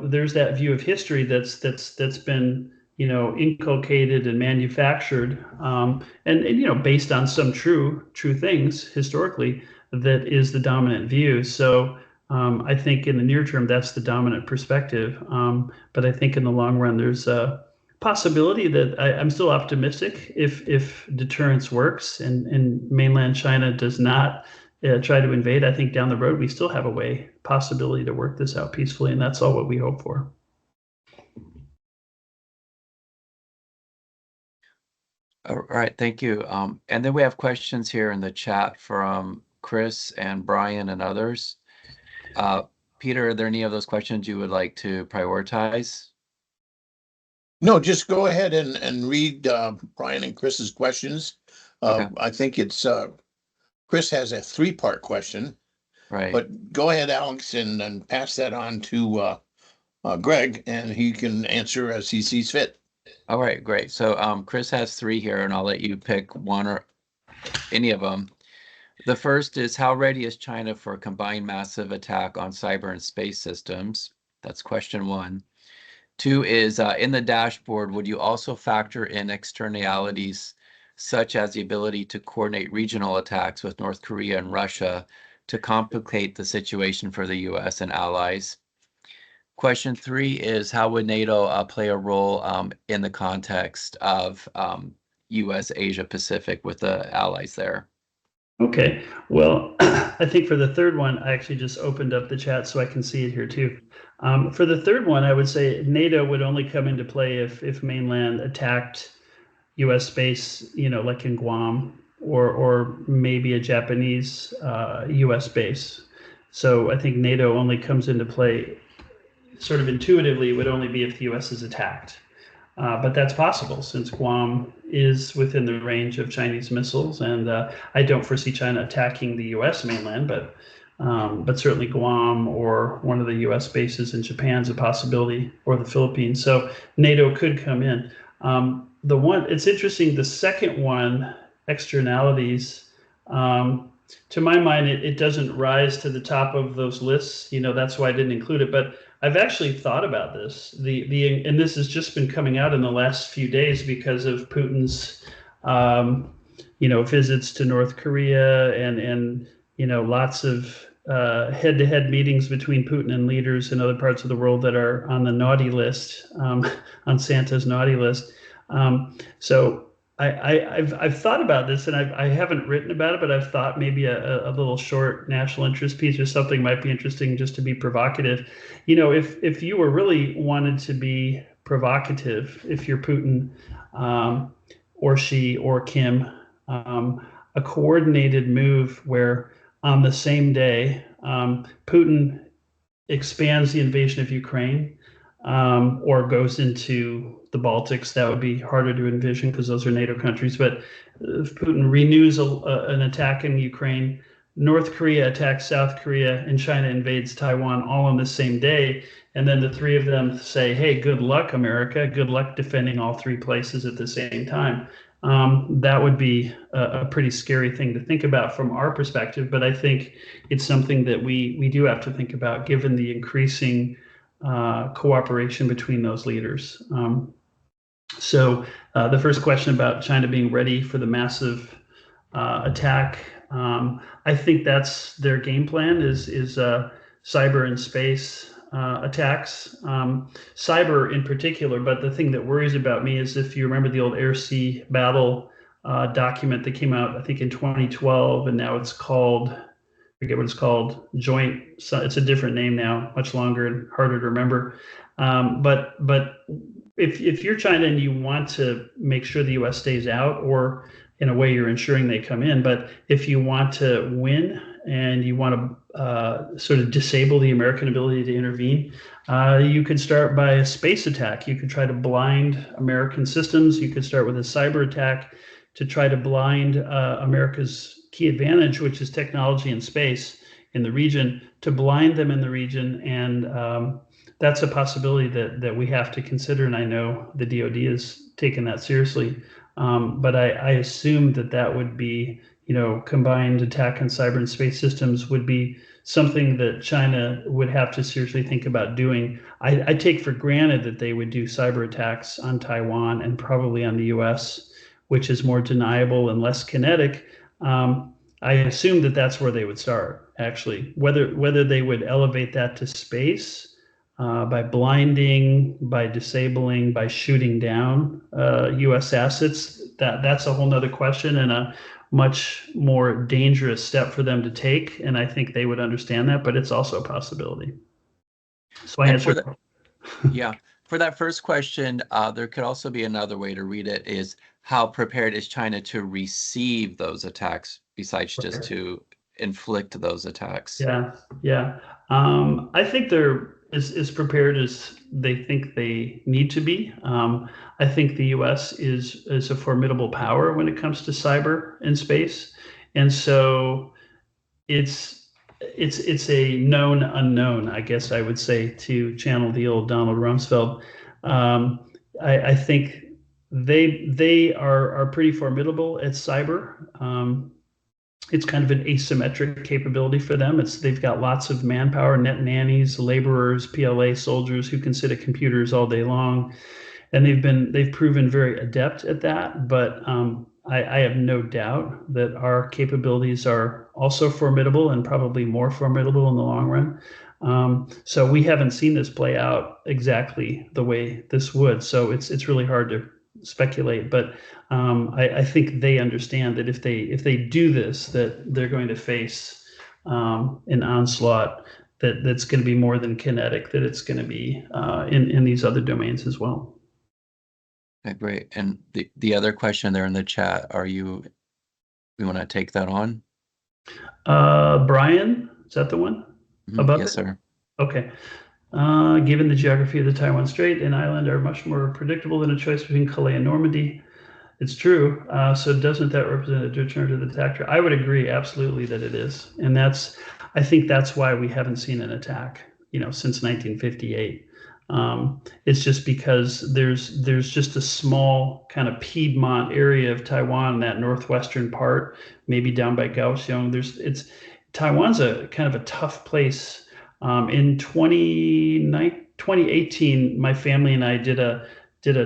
there's that view of history that's been inculcated and manufactured, and based on some true things historically, that is the dominant view. So I think in the near term that's the dominant perspective. But I think in the long run there's a possibility that I'm still optimistic if deterrence works and mainland China does not try to invade. I think down the road we still have a possibility to work this out peacefully, and that's all what we hope for. All right, thank you. And then we have questions here in the chat from Chris and Brian and others. Peter, are there any of those questions you would like to prioritize? No, just go ahead and read Brian and Chris's questions. Okay. I think it's Chris has a 3-part question. Right. But go ahead, Alex, and pass that on to Greg, and he can answer as he sees fit. All right, great. So Chris has 3 here, and I'll let you pick one or any of them. The first is, how ready is China for a combined massive attack on cyber and space systems? That's question 1. 2 is, in the dashboard, would you also factor in externalities such as the ability to coordinate regional attacks with North Korea and Russia to complicate the situation for the US and allies? Question 3 is, how would NATO play a role in the context of US Asia Pacific with the allies there? Okay, well, I think for the third one, I actually just opened up the chat so I can see it here too. For the third one, I would say NATO would only come into play if mainland attacked US space, like in Guam, or maybe a Japanese US base. So I think NATO only comes into play sort of intuitively, would only be if the US is attacked. But that's possible since Guam is within the range of Chinese missiles, and I don't foresee China attacking the U.S. mainland, but certainly Guam or one of the U.S. bases in Japan is a possibility, or the Philippines. So NATO could come in. It's interesting. The second one, externalities. To my mind, it doesn't rise to the top of those lists. That's why I didn't include it. But I've actually thought about this. And this has just been coming out in the last few days because of Putin's, visits to North Korea and lots of head-to-head meetings between Putin and leaders in other parts of the world that are on the naughty list, on Santa's naughty list. So I've thought about this, and I haven't written about it, but I've thought maybe a little short national interest piece or something might be interesting just to be provocative. If you were really wanted to be provocative, if you're Putin or Xi or Kim, a coordinated move where on the same day, Putin expands the invasion of Ukraine, or goes into the Baltics. That would be harder to envision because those are NATO countries. But if Putin renews an attack in Ukraine, North Korea attacks South Korea, and China invades Taiwan all on the same day. And then the three of them say, hey, good luck, America. Good luck defending all three places at the same time. That would be a pretty scary thing to think about from our perspective. But I think it's something that we do have to think about given the increasing cooperation between those leaders. So the first question about China being ready for the massive attack, I think that's their game plan is cyber and space attacks, cyber in particular. But the thing that worries about me is if you remember the old air-sea battle document that came out, I think in 2012, and now it's called, I forget what it's called, joint. So it's a different name now, much longer and harder to remember. But if you're China and you want to make sure the U.S. stays out, or in a way you're ensuring they come in, but if you want to win and you want to sort of disable the American ability to intervene, you could start by a space attack. You could try to blind American systems. You could start with a cyber attack to try to blind America's key advantage, which is technology and space in the region, to blind them in the region. And that's a possibility that we have to consider. And I know the DoD has taken that seriously. But I assume that would be, combined attack on cyber and space systems would be something that China would have to seriously think about doing. I take for granted that they would do cyber attacks on Taiwan and probably on the US, which is more deniable and less kinetic. I assume that that's where they would start, actually. Whether they would elevate that to space, by blinding, by disabling, by shooting down U.S. assets, that's a whole nother question and a much more dangerous step for them to take. And I think they would understand that, but it's also a possibility. So I answered. Yeah. For that first question, there could also be another way to read it is how prepared is China to receive those attacks besides just to inflict those attacks? Yeah. I think they're as prepared as they think they need to be. I think the U.S. is a formidable power when it comes to cyber and space, and so it's a known unknown, I guess I would say, to channel the old Donald Rumsfeld. I think they are pretty formidable at cyber. It's kind of an asymmetric capability for them. They've got lots of manpower, net nannies, laborers, PLA soldiers who can sit at computers all day long, and they've proven very adept at that. But I have no doubt that our capabilities are also formidable and probably more formidable in the long run. So we haven't seen this play out exactly the way this would. So it's really hard to speculate, but I think they understand that if they do this, that they're going to face an onslaught that's going to be more than kinetic, that it's going to be in these other domains as well. Okay, great. And the other question there in the chat, you want to take that on? Brian, is that the one? Above yes, it? sir. Okay. Given the geography of the Taiwan Strait and island are much more predictable than a choice between Calais and Normandy. It's true. So doesn't that represent a return to the attack? I would agree absolutely that it is. And I think that's why we haven't seen an attack, since 1958. It's just because there's just a small kind of Piedmont area of Taiwan, that northwestern part, maybe down by Kaohsiung. Taiwan's a kind of a tough place. In 2018, my family and I did a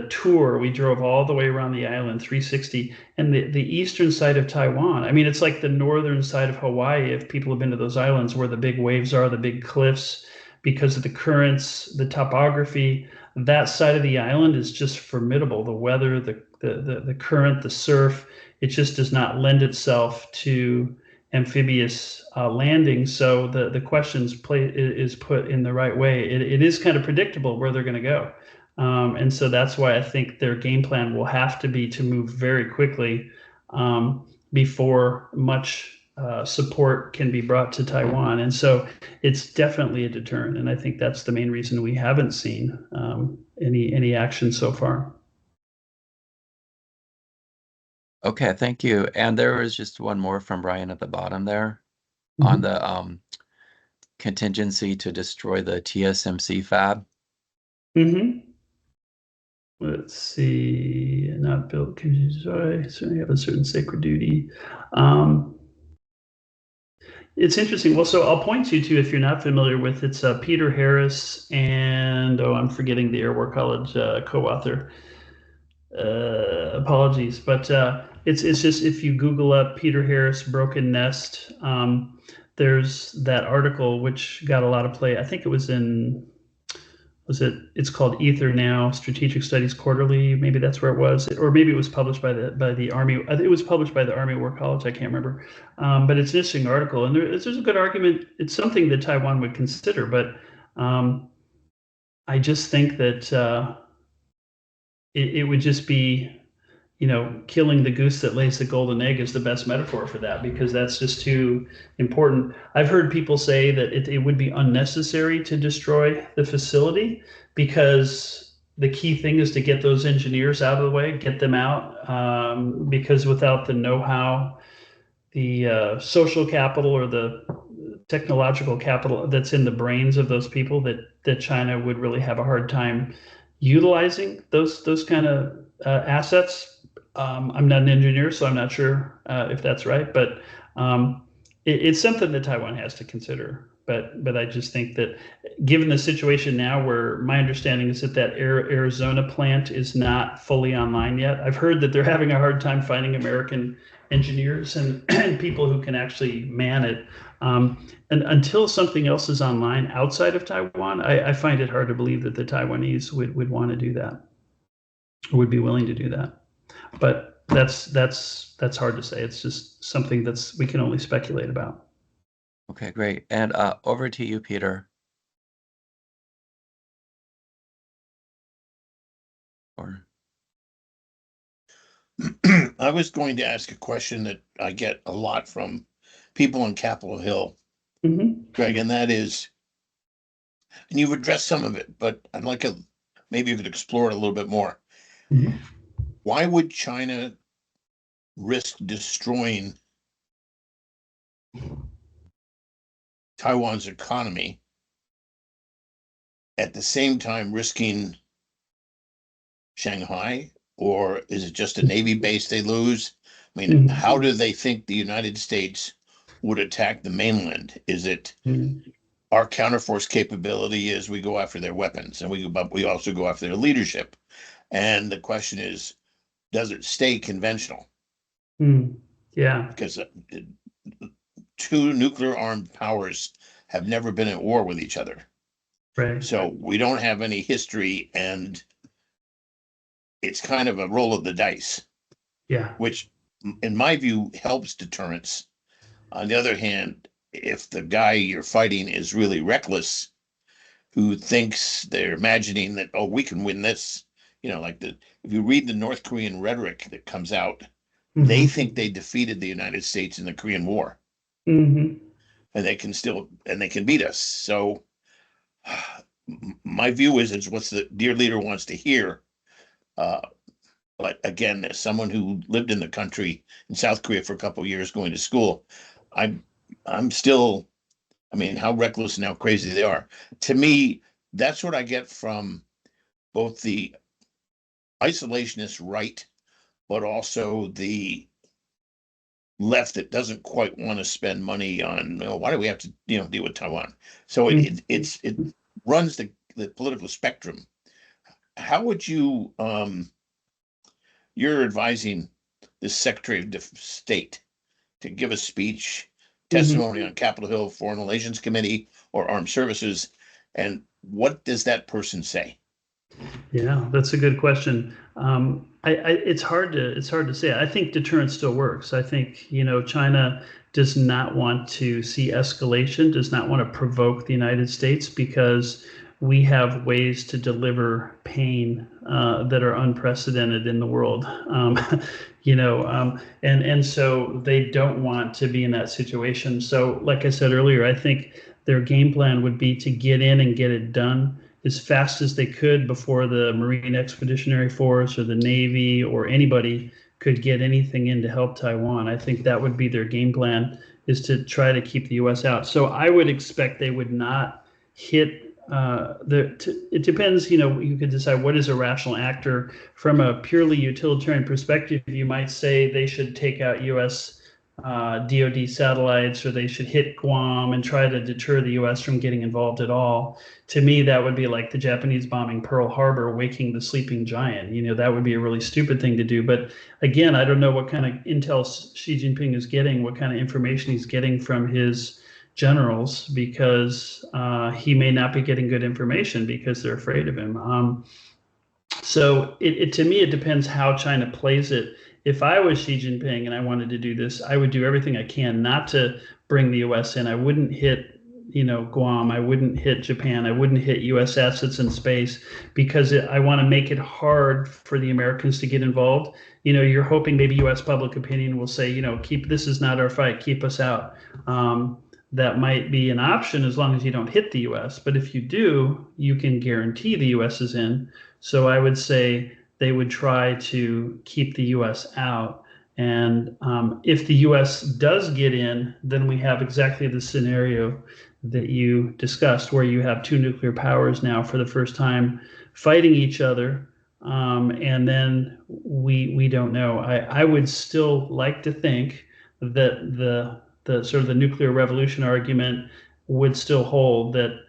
tour. We drove all the way around the island, 360, and the eastern side of Taiwan. I mean, it's like the northern side of Hawaii, if people have been to those islands, where the big waves are, the big cliffs, because of the currents, the topography. That side of the island is just formidable. The weather, the current, the surf, it just does not lend itself to amphibious landing. So the questions is put in the right way. It is kind of predictable where they're going to go. And so that's why I think their game plan will have to be to move very quickly. before much support can be brought to Taiwan. And so it's definitely a deterrent. And I think that's the main reason we haven't seen any action so far. Okay, thank you. And there was just one more from Brian at the bottom there on Mhm. the contingency to destroy the TSMC fab. Mm-hmm. Let's see, not built because I certainly have a certain sacred duty. It's interesting. Well, so I'll point you to, if you're not familiar with, it's Peter Harris and, oh, I'm forgetting the Air War College co-author. Apologies, but it's just, if you Google up Peter Harris Broken Nest, there's that article which got a lot of play. I think it was in, it's called Ether Now, Strategic Studies Quarterly. Maybe that's where it was, or maybe it was published by the Army. It was published by the Army War College. I can't remember, but it's an interesting article, and there's a good argument. It's something that Taiwan would consider, but I just think that it would just be, killing the goose that lays the golden egg is the best metaphor for that, because that's just too important. I've heard people say that it would be unnecessary to destroy the facility because the key thing is to get those engineers out of the way, get them out, because without the know-how, the social capital or the technological capital that's in the brains of those people, that China would really have a hard time utilizing those kind of assets. I'm not an engineer, so I'm not sure if that's right, but it's something that Taiwan has to consider. But I just think that given the situation now, where my understanding is that Arizona plant is not fully online yet. I've heard that they're having a hard time finding American engineers and people who can actually man it. And until something else is online outside of Taiwan, I find it hard to believe that the Taiwanese would want to do that, or would be willing to do that. But that's hard to say. It's just something we can only speculate about. Okay, great. And over to you, Peter. Or I was going to ask a question that I get a lot from people on Capitol Hill, Mm-hmm. Greg, and that is, and you've addressed some of it, but I'd like maybe you could explore it a little bit more. Mm-hmm. Why would China risk destroying Taiwan's economy at the same time risking Shanghai? Or is it just a Navy base they lose? I mean, how do they think the United States would attack the mainland? Is it our counterforce capability is we go after their weapons, and we also go after their leadership? And the question is, does it stay conventional? Yeah. Because two nuclear armed powers have never been at war with each other. Right. So we don't have any history, and it's kind of a roll of the dice. Yeah. Which, in my view, helps deterrence. On the other hand, if the guy you're fighting is really reckless, who thinks they're imagining that, oh, we can win this, like if you read the North Korean rhetoric that comes out, they think they defeated the United States in the Korean War. Mm-hmm. And they can beat us. So my view is what the dear leader wants to hear. But again, as someone who lived in the country in South Korea for a couple of years going to school, I'm still, I mean, how reckless and how crazy they are. To me, that's what I get from both the isolationist right, but also the left that doesn't quite want to spend money on, why do we have to, deal with Taiwan? So it runs the political spectrum. How would you, you're advising the Secretary of State to give a speech, testimony on Capitol Hill, Foreign Relations Committee, or Armed Services, and what does that person say? Yeah, that's a good question. It's hard to say. I think deterrence still works. I think, China does not want to see escalation, does not want to provoke the United States, because we have ways to deliver pain that are unprecedented in the world. And so they don't want to be in that situation. So, like I said earlier, I think their game plan would be to get in and get it done as fast as they could before the Marine Expeditionary Force or the Navy or anybody could get anything in to help Taiwan. I think that would be their game plan, is to try to keep the U.S. out. So I would expect they would not hit it depends, you could decide what is a rational actor. From a purely utilitarian perspective, you might say they should take out U.S. DoD satellites, or they should hit Guam and try to deter the U.S. from getting involved at all. To me, that would be like the Japanese bombing Pearl Harbor, waking the sleeping giant. That would be a really stupid thing to do. But again, I don't know what kind of intel Xi Jinping is getting, what kind of information he's getting from his generals, because he may not be getting good information because they're afraid of him. So to me, it depends how China plays it. If I was Xi Jinping and I wanted to do this, I would do everything I can not to bring the U.S. in. I wouldn't hit, Guam. I wouldn't hit Japan. I wouldn't hit U.S. assets in space, because I want to make it hard for the Americans to get involved. You're hoping maybe U.S. public opinion will say, this is not our fight, keep us out. That might be an option as long as you don't hit the U.S. But if you do, you can guarantee the U.S. is in. So I would say they would try to keep the U.S. out. And if the U.S. does get in, then we have exactly the scenario that you discussed, where you have two nuclear powers now for the first time fighting each other. And then we don't know. I would still like to think that the sort of the nuclear revolution argument would still hold, that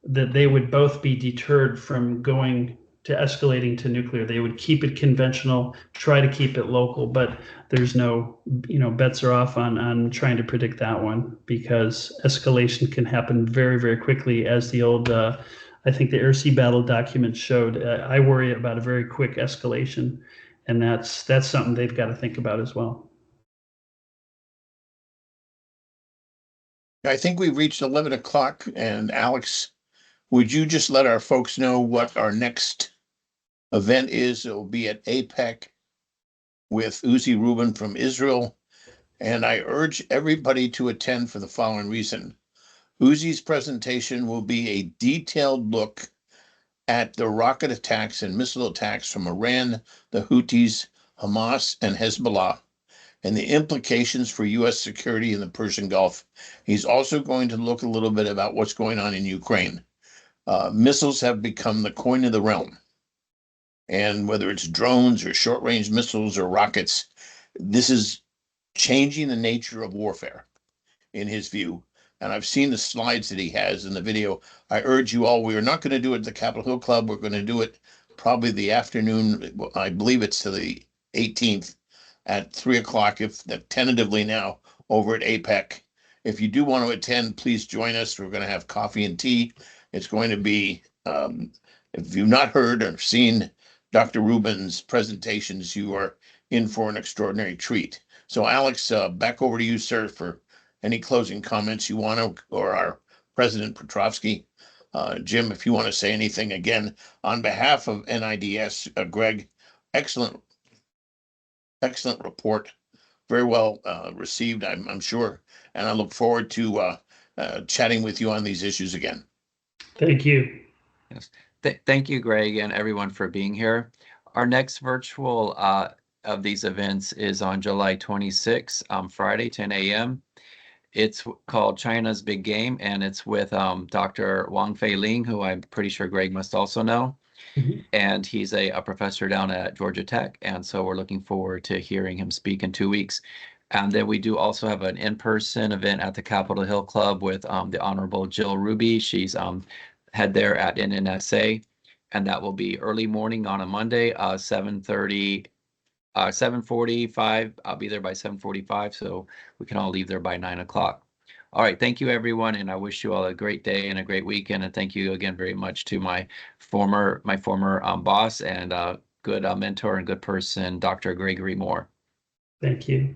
they would both be deterred from going to escalating to nuclear. They would keep it conventional, try to keep it local, but there's no, bets are off on trying to predict that one, because escalation can happen very, very quickly, as the old, I think the air sea battle documents showed. I worry about a very quick escalation, and that's something they've got to think about as well. I think we've reached 11 o'clock, and Alex, would you just let our folks know what our next event is? It will be at APEC with Huessy Rubin from Israel, and I urge everybody to attend for the following reason. Huessy's presentation will be a detailed look at the rocket attacks and missile attacks from Iran, the Houthis, Hamas, and Hezbollah, and the implications for U.S. security in the Persian Gulf. He's also going to look a little bit about what's going on in Ukraine. Missiles have become the coin of the realm. And whether it's drones or short-range missiles or rockets, this is changing the nature of warfare, in his view. And I've seen the slides that he has in the video. I urge you all, we are not going to do it at the Capitol Hill Club. We're going to do it probably the afternoon. I believe it's to the 18th. At 3 o'clock, tentatively now, over at APEC. If you do want to attend, please join us. We're going to have coffee and tea. It's going to be, if you've not heard or seen Dr. Rubin's presentations, you are in for an extraordinary treat. So Alex, back over to you, sir, for any closing comments you want to, or our President Petrovsky. Jim, if you want to say anything again, on behalf of NIDS, Greg, excellent report, very well received, I'm sure, and I look forward to chatting with you on these issues again. Thank you. Yes. Thank you, Greg, and everyone for being here. Our next virtual of these events is on July 26th, Friday, 10 a.m. It's called China's Big Game, and it's with Dr. Wang Fei Ling, who I'm pretty sure Greg must also know. Mm-hmm. And he's a professor down at Georgia Tech, and so we're looking forward to hearing him speak in 2 weeks. And then we do also have an in-person event at the Capitol Hill Club with the Honorable Jill Ruby. She's head there at NNSA, and that will be early morning on a Monday, 7:45. I'll be there by 7:45, so we can all leave there by 9 o'clock. All right, thank you, everyone, and I wish you all a great day and a great weekend. And thank you again very much to my former boss and good mentor and good person, Dr. Gregory Moore. Thank you.